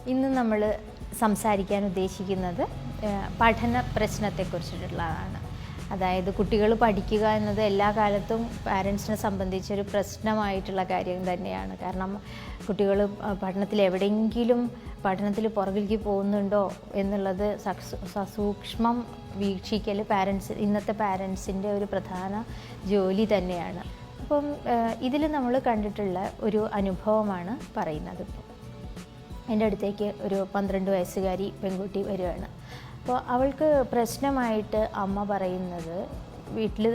ഇന്ന് നമ്മൾ സംസാരിക്കാൻ ഉദ്ദേശിക്കുന്നത് പഠന പ്രശ്നത്തെക്കുറിച്ചിട്ടുള്ളതാണ്. അതായത് കുട്ടികൾ പഠിക്കുക എന്നത് എല്ലാ കാലത്തും പാരൻസിനെ സംബന്ധിച്ചൊരു പ്രശ്നമായിട്ടുള്ള കാര്യം തന്നെയാണ്. കാരണം കുട്ടികൾ പഠനത്തിൽ പുറകിലേക്ക് പോകുന്നുണ്ടോ എന്നുള്ളത് സസൂക്ഷ്മം വീക്ഷിക്കൽ ഇന്നത്തെ പാരൻസിൻ്റെ ഒരു പ്രധാന ജോലി തന്നെയാണ്. അപ്പം ഇതിൽ നമ്മൾ കണ്ടിട്ടുള്ള ഒരു അനുഭവമാണ് പറയുന്നത്. എൻ്റെ അടുത്തേക്ക് ഒരു 12 വയസ്സുകാരി പെൺകുട്ടി വരികയാണ്. അപ്പോൾ അവൾക്ക് പ്രശ്നമായിട്ട് അമ്മ പറയുന്നത്, വീട്ടിൽ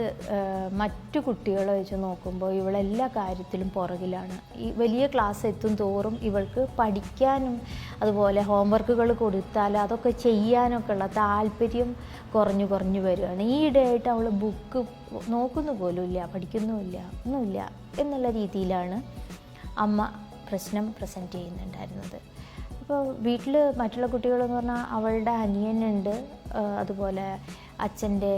മറ്റു കുട്ടികളെ വെച്ച് നോക്കുമ്പോൾ ഇവളെല്ലാ കാര്യത്തിലും പുറകിലാണ്. ഈ വലിയ ക്ലാസ് എത്തും തോറും ഇവൾക്ക് പഠിക്കാനും അതുപോലെ ഹോംവർക്കുകൾ കൊടുത്താൽ അതൊക്കെ ചെയ്യാനൊക്കെ ഉള്ള താല്പര്യം കുറഞ്ഞു വരികയാണ്. ഈ ഇടയായിട്ട് അവൾ ബുക്ക് നോക്കുന്നു പോലുമില്ല, പഠിക്കുന്നുമില്ല, ഒന്നുമില്ല എന്നുള്ള രീതിയിലാണ് അമ്മ പ്രശ്നം പ്രസൻറ്റ് ചെയ്യുന്നുണ്ടായിരുന്നത്. അപ്പോൾ വീട്ടിൽ മറ്റുള്ള കുട്ടികളെന്ന് പറഞ്ഞാൽ അവളുടെ അനിയനുണ്ട്, അതുപോലെ അച്ഛൻ്റെ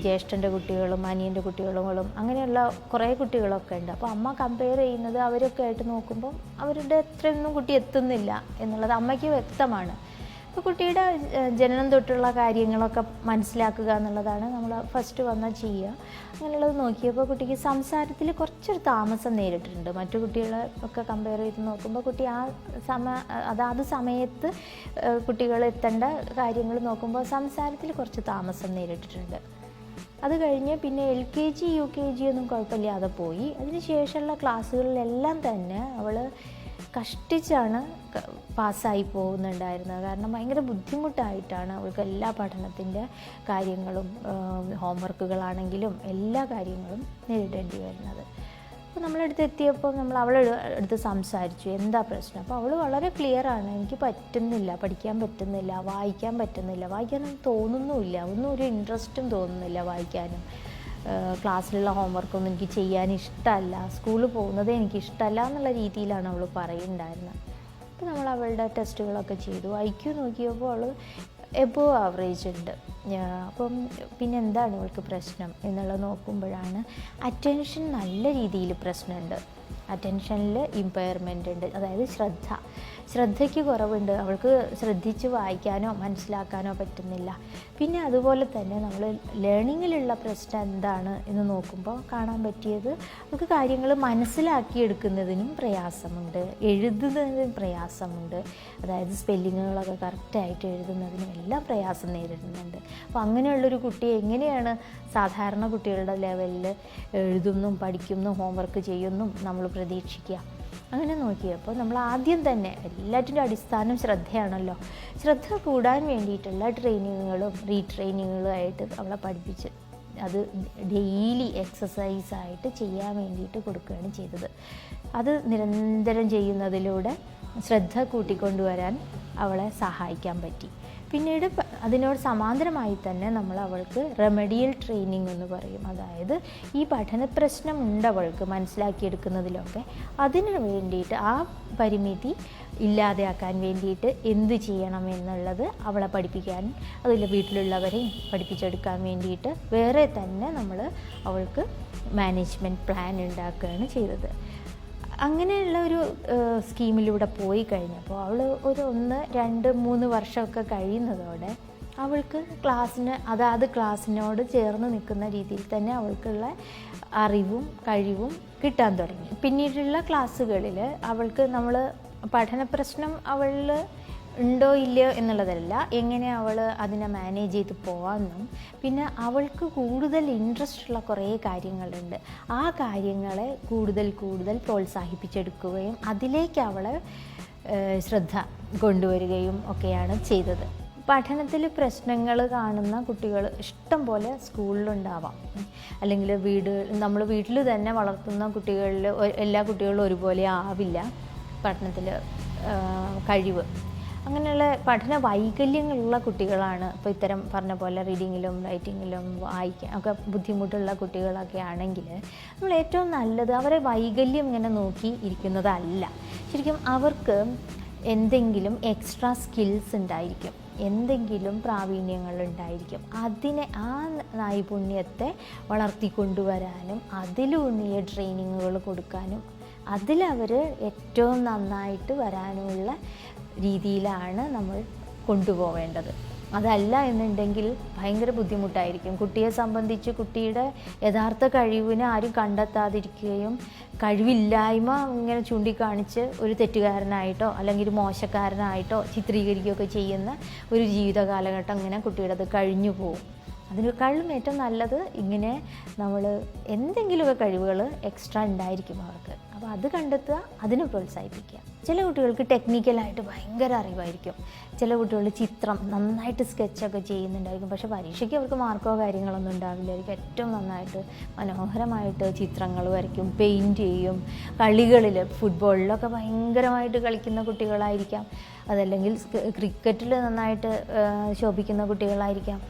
ജ്യേഷ്ഠൻ്റെ കുട്ടികളും അനിയൻ്റെ കുട്ടികളും അങ്ങനെയുള്ള കുറേ കുട്ടികളൊക്കെ ഉണ്ട്. അപ്പോൾ അമ്മ കമ്പയർ ചെയ്യുന്നത് അവരൊക്കെ ആയിട്ട് നോക്കുമ്പോൾ അവരുടെ അത്രയൊന്നും കുട്ടി എത്തുന്നില്ല എന്നുള്ളത് അമ്മയ്ക്ക് വ്യക്തമാണ്. അപ്പോൾ കുട്ടിയുടെ ജനനം തൊട്ടുള്ള കാര്യങ്ങളൊക്കെ മനസ്സിലാക്കുക എന്നുള്ളതാണ് നമ്മൾ ഫസ്റ്റ് വന്നാൽ ചെയ്യുക. അങ്ങനെയുള്ളത് നോക്കിയപ്പോൾ കുട്ടിക്ക് സംസാരത്തിൽ കുറച്ചൊരു താമസം നേരിട്ടിട്ടുണ്ട്. മറ്റു കുട്ടികളെ ഒക്കെ കമ്പയർ ചെയ്ത് നോക്കുമ്പോൾ കുട്ടി അതാത് സമയത്ത് കുട്ടികൾ എത്തേണ്ട കാര്യങ്ങൾ നോക്കുമ്പോൾ സംസാരത്തിൽ കുറച്ച് താമസം നേരിട്ടിട്ടുണ്ട്. അത് കഴിഞ്ഞ് പിന്നെ LKG UKG ഒന്നും കുഴപ്പമില്ലാതെ പോയി. അതിന് ശേഷമുള്ള ക്ലാസ്സുകളിലെല്ലാം തന്നെ അവൾ കഷ്ടിച്ചാണ് പാസ്സായി പോകുന്നുണ്ടായിരുന്നത്. കാരണം ഭയങ്കര ബുദ്ധിമുട്ടായിട്ടാണ് അവൾക്ക് എല്ലാ പഠനത്തിൻ്റെ കാര്യങ്ങളും ഹോംവർക്കുകളാണെങ്കിലും എല്ലാ കാര്യങ്ങളും നേരിടേണ്ടി വരുന്നത്. അപ്പോൾ നമ്മളടുത്ത് എത്തിയപ്പോൾ നമ്മൾ അവളുടെ അടുത്ത് സംസാരിച്ചു, എന്താ പ്രശ്നം. അപ്പോൾ അവൾ വളരെ ക്ലിയറാണ്, എനിക്ക് പറ്റുന്നില്ല, പഠിക്കാൻ പറ്റുന്നില്ല, വായിക്കാൻ പറ്റുന്നില്ല, വായിക്കാനൊന്നും തോന്നുന്നുമില്ല, ഒന്നും ഒരു ഇൻട്രസ്റ്റും തോന്നുന്നില്ല വായിക്കാനും. ക്ലാസ്സിലുള്ള ഹോംവർക്കൊന്നും എനിക്ക് ചെയ്യാൻ ഇഷ്ടമല്ല, സ്കൂളിൽ പോകുന്നത് എനിക്കിഷ്ടമല്ല എന്നുള്ള രീതിയിലാണ് അവൾ പറയുന്നുണ്ടായിരുന്നത്. അപ്പോൾ നമ്മൾ അവളുടെ ടെസ്റ്റുകളൊക്കെ ചെയ്തു. IQ നോക്കിയപ്പോൾ അവൾ എബോവ് ആവറേജ് ഉണ്ട്. അപ്പം പിന്നെ എന്താണ് അവൾക്ക് പ്രശ്നം എന്നുള്ളത് നോക്കുമ്പോഴാണ് അറ്റൻഷൻ നല്ല രീതിയിൽ പ്രശ്നമുണ്ട്. അറ്റൻഷനിൽ ഇമ്പയർമെൻ്റ് ഉണ്ട്, അതായത് ശ്രദ്ധയ്ക്ക് കുറവുണ്ട്. അവൾക്ക് ശ്രദ്ധിച്ച് വായിക്കാനോ മനസ്സിലാക്കാനോ പറ്റുന്നില്ല. പിന്നെ അതുപോലെ തന്നെ നമ്മൾ ലേണിങ്ങിലുള്ള പ്രശ്നം എന്താണ് എന്ന് നോക്കുമ്പോൾ കാണാൻ പറ്റിയത്, അവൾക്ക് കാര്യങ്ങൾ മനസ്സിലാക്കിയെടുക്കുന്നതിനും പ്രയാസമുണ്ട്, എഴുതുന്നതിനും പ്രയാസമുണ്ട്. അതായത് സ്പെല്ലിങ്ങുകളൊക്കെ കറക്റ്റായിട്ട് എഴുതുന്നതിനും എല്ലാം പ്രയാസം നേരിടുന്നുണ്ട്. അപ്പോൾ അങ്ങനെയുള്ളൊരു കുട്ടിയെ എങ്ങനെയാണ് സാധാരണ കുട്ടികളുടെ ലെവലിൽ എഴുതുന്നും പഠിക്കുന്നു ഹോംവർക്ക് ചെയ്യുന്നു നമ്മൾ പ്രതീക്ഷിക്കുക? അങ്ങനെ നോക്കിയപ്പോൾ നമ്മൾ ആദ്യം തന്നെ എല്ലാറ്റിൻ്റെ അടിസ്ഥാനം ശ്രദ്ധയാണല്ലോ. ശ്രദ്ധ കൂടാൻ വേണ്ടിയിട്ടുള്ള ട്രെയിനിങ്ങുകളും റീട്രെയിനിങ്ങുകളും ആയിട്ട് അവളെ പഠിപ്പിച്ച് അത് ഡെയിലി എക്സസൈസായിട്ട് ചെയ്യാൻ വേണ്ടിയിട്ട് കൊടുക്കുകയാണ് ചെയ്തത്. അത് നിരന്തരം ചെയ്യുന്നതിലൂടെ ശ്രദ്ധ കൂട്ടിക്കൊണ്ടുവരാൻ അവളെ സഹായിക്കാൻ പറ്റി. പിന്നീട് അതിനോട് സമാന്തരമായി തന്നെ നമ്മൾ അവൾക്ക് റെമഡിയൽ ട്രെയിനിങ് എന്ന് പറയും. അതായത് ഈ പഠന പ്രശ്നം ഉണ്ടവൾക്ക് മനസ്സിലാക്കിയെടുക്കുന്നതിലൊക്കെ അതിന് വേണ്ടിയിട്ട് ആ പരിമിതി ഇല്ലാതെയാക്കാൻ വേണ്ടിയിട്ട് എന്ത് ചെയ്യണം എന്നുള്ളത് അവളെ പഠിപ്പിക്കാനും അതിൽ വീട്ടിലുള്ളവരെയും പഠിപ്പിച്ചെടുക്കാൻ വേണ്ടിയിട്ട് വേറെ തന്നെ നമ്മൾ അവൾക്ക് മാനേജ്മെൻറ്റ് പ്ലാൻ ഉണ്ടാക്കുകയാണ് ചെയ്തത്. അങ്ങനെയുള്ള ഒരു സ്കീമിലൂടെ പോയി കഴിഞ്ഞപ്പോൾ അവൾ ഒരു 1, 2, 3 വർഷമൊക്കെ കഴിയുന്നതോടെ അവൾക്ക് അതാത് ക്ലാസ്സിനോട് ചേർന്ന് നിൽക്കുന്ന രീതിയിൽ തന്നെ അവൾക്കുള്ള അറിവും കഴിവും കിട്ടാൻ തുടങ്ങി. പിന്നീടുള്ള ക്ലാസ്സുകളിൽ അവൾക്ക് നമ്മൾ പഠന പ്രശ്നം അവളിൽ ഉണ്ടോ ഇല്ലയോ എന്നുള്ളതല്ല, എങ്ങനെ അവൾ അതിനെ മാനേജ് ചെയ്ത് പോകാമെന്നും പിന്നെ അവൾക്ക് കൂടുതൽ ഇൻട്രസ്റ്റ് ഉള്ള കുറേ കാര്യങ്ങളുണ്ട്. ആ കാര്യങ്ങളെ കൂടുതൽ പ്രോത്സാഹിപ്പിച്ചെടുക്കുകയും അതിലേക്ക് അവളെ ശ്രദ്ധ കൊണ്ടുവരികയും ഒക്കെയാണ് ചെയ്തത്. പഠനത്തിൽ പ്രശ്നങ്ങൾ കാണുന്ന കുട്ടികൾ ഇഷ്ടം പോലെ സ്കൂളിലുണ്ടാവാം. അല്ലെങ്കിൽ നമ്മൾ വീട്ടിൽ തന്നെ വളർത്തുന്ന കുട്ടികളിൽ എല്ലാ കുട്ടികളും ഒരുപോലെ ആവില്ല പഠനത്തിൽ കഴിവ്. അങ്ങനെയുള്ള പഠന വൈകല്യങ്ങളുള്ള കുട്ടികളാണ് ഇപ്പോൾ ഇത്തരം പറഞ്ഞ പോലെ റീഡിങ്ങിലും റൈറ്റിങ്ങിലും വായിക്കാൻ ഒക്കെ ബുദ്ധിമുട്ടുള്ള കുട്ടികളൊക്കെ ആണെങ്കിൽ നമ്മൾ ഏറ്റവും നല്ലത് അവരെ വൈകല്യം ഇങ്ങനെ നോക്കി ഇരിക്കുന്നതല്ല. ശരിക്കും അവർക്ക് എന്തെങ്കിലും എക്സ്ട്രാ സ്കിൽസ് ഉണ്ടായിരിക്കും, എന്തെങ്കിലും പ്രാവീണ്യങ്ങളുണ്ടായിരിക്കും. ആ നൈപുണ്യത്തെ വളർത്തിക്കൊണ്ടുവരാനും അതിലൂന്നിയ ട്രെയിനിങ്ങുകൾ കൊടുക്കാനും അതിലവർ ഏറ്റവും നന്നായിട്ട് വരാനുള്ള രീതിയിലാണ് നമ്മൾ കൊണ്ടുപോവേണ്ടത്. അതല്ല എന്നുണ്ടെങ്കിൽ ഭയങ്കര ബുദ്ധിമുട്ടായിരിക്കും. കുട്ടിയെ സംബന്ധിച്ച് കുട്ടിയുടെ യഥാർത്ഥ കഴിവിനെ ആരും കണ്ടെത്താതിരിക്കുകയും കഴിവില്ലായ്മ ഇങ്ങനെ ചൂണ്ടിക്കാണിച്ച് ഒരു തെറ്റുകാരനായിട്ടോ അല്ലെങ്കിൽ ഒരു മോശക്കാരനായിട്ടോ ചിത്രീകരിക്കുകയൊക്കെ ചെയ്യുന്ന ഒരു ജീവിത കാലഘട്ടം ഇങ്ങനെ കുട്ടിയുടേത് കഴിഞ്ഞു പോകും. അതിനേക്കാളും ഏറ്റവും നല്ലത് ഇങ്ങനെ നമ്മൾ എന്തെങ്കിലുമൊക്കെ കഴിവുകൾ എക്സ്ട്രാ ഉണ്ടായിരിക്കും അവർക്ക്. അപ്പോൾ അത് കണ്ടെത്തുക, അതിനെ പ്രോത്സാഹിപ്പിക്കുക. ചില കുട്ടികൾക്ക് ടെക്നിക്കലായിട്ട് ഭയങ്കര അറിവായിരിക്കും. ചില കുട്ടികൾ ചിത്രം നന്നായിട്ട് സ്കെച്ചൊക്കെ ചെയ്യുന്നുണ്ടായിരിക്കും. പക്ഷേ പരീക്ഷയ്ക്ക് അവർക്ക് മാർക്കോ കാര്യങ്ങളൊന്നും ഉണ്ടാവില്ലായിരിക്കും. ഏറ്റവും നന്നായിട്ട് മനോഹരമായിട്ട് ചിത്രങ്ങൾ വരയ്ക്കും, പെയിൻറ്റ് ചെയ്യും. കളികളിൽ ഫുട്ബോളിലൊക്കെ ഭയങ്കരമായിട്ട് കളിക്കുന്ന കുട്ടികളായിരിക്കാം. അതല്ലെങ്കിൽ ക്രിക്കറ്റിൽ നന്നായിട്ട് ശോഭിക്കുന്ന കുട്ടികളായിരിക്കാം.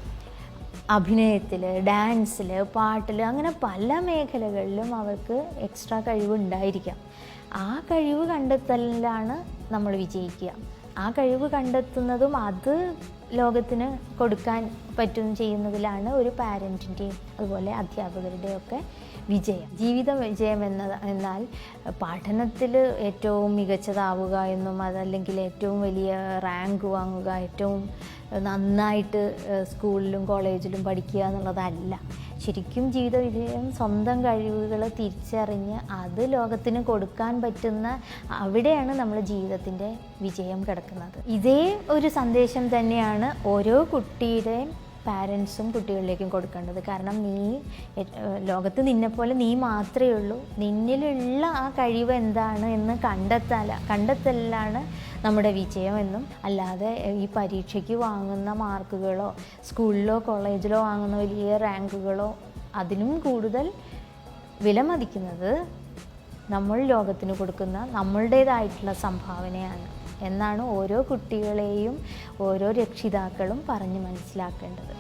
അഭിനയത്തിൽ, ഡാൻസിൽ, പാട്ടിൽ, അങ്ങനെ പല മേഖലകളിലും അവർക്ക് എക്സ്ട്രാ കഴിവുണ്ടായിരിക്കാം. ആ കഴിവ് കണ്ടെത്തലിലാണ് നമ്മൾ വിജയിക്കുക. ആ കഴിവ് കണ്ടെത്തുന്നതും അത് ലോകത്തിന് കൊടുക്കാൻ പറ്റും ചെയ്യുന്നതിലാണ് ഒരു പാരൻറ്റിൻ്റെയും അതുപോലെ അധ്യാപകരുടെയും ഒക്കെ വിജയം. ജീവിത വിജയം എന്നാൽ പഠനത്തിൽ ഏറ്റവും മികച്ചതാവുക എന്നും അതല്ലെങ്കിൽ ഏറ്റവും വലിയ റാങ്ക് വാങ്ങുക, ഏറ്റവും നന്നായിട്ട് സ്കൂളിലും കോളേജിലും പഠിക്കുക എന്നുള്ളതല്ല. ശരിക്കും ജീവിത വിജയം സ്വന്തം കഴിവുകൾ തിരിച്ചറിഞ്ഞ് അത് ലോകത്തിന് കൊടുക്കാൻ പറ്റുന്ന അവിടെയാണ് നമ്മുടെ ജീവിതത്തിൻ്റെ വിജയം കിടക്കുന്നത്. ഇതേ ഒരു സന്ദേശം തന്നെയാണ് ഓരോ കുട്ടിയുടെയും പാരൻസും കുട്ടികളിലേക്കും കൊടുക്കേണ്ടത്. കാരണം നീ ലോകത്ത് നിന്നെപ്പോലെ നീ മാത്രമേ ഉള്ളൂ. നിന്നിലുള്ള ആ കഴിവ് എന്താണ് എന്ന് കണ്ടെത്തലാണ് നമ്മുടെ വിജയമെന്നും, അല്ലാതെ ഈ പരീക്ഷയ്ക്ക് വാങ്ങുന്ന മാർക്കുകളോ സ്കൂളിലോ കോളേജിലോ വാങ്ങുന്ന വലിയ റാങ്കുകളോ അതിനും കൂടുതൽ വിലമതിക്കുന്നത് നമ്മൾ ലോകത്തിന് കൊടുക്കുന്ന നമ്മളുടേതായിട്ടുള്ള സംഭാവനയാണ് എന്നാണ് ഓരോ കുട്ടികളെയും ഓരോ രക്ഷിതാക്കളും പറഞ്ഞ് മനസ്സിലാക്കേണ്ടത്.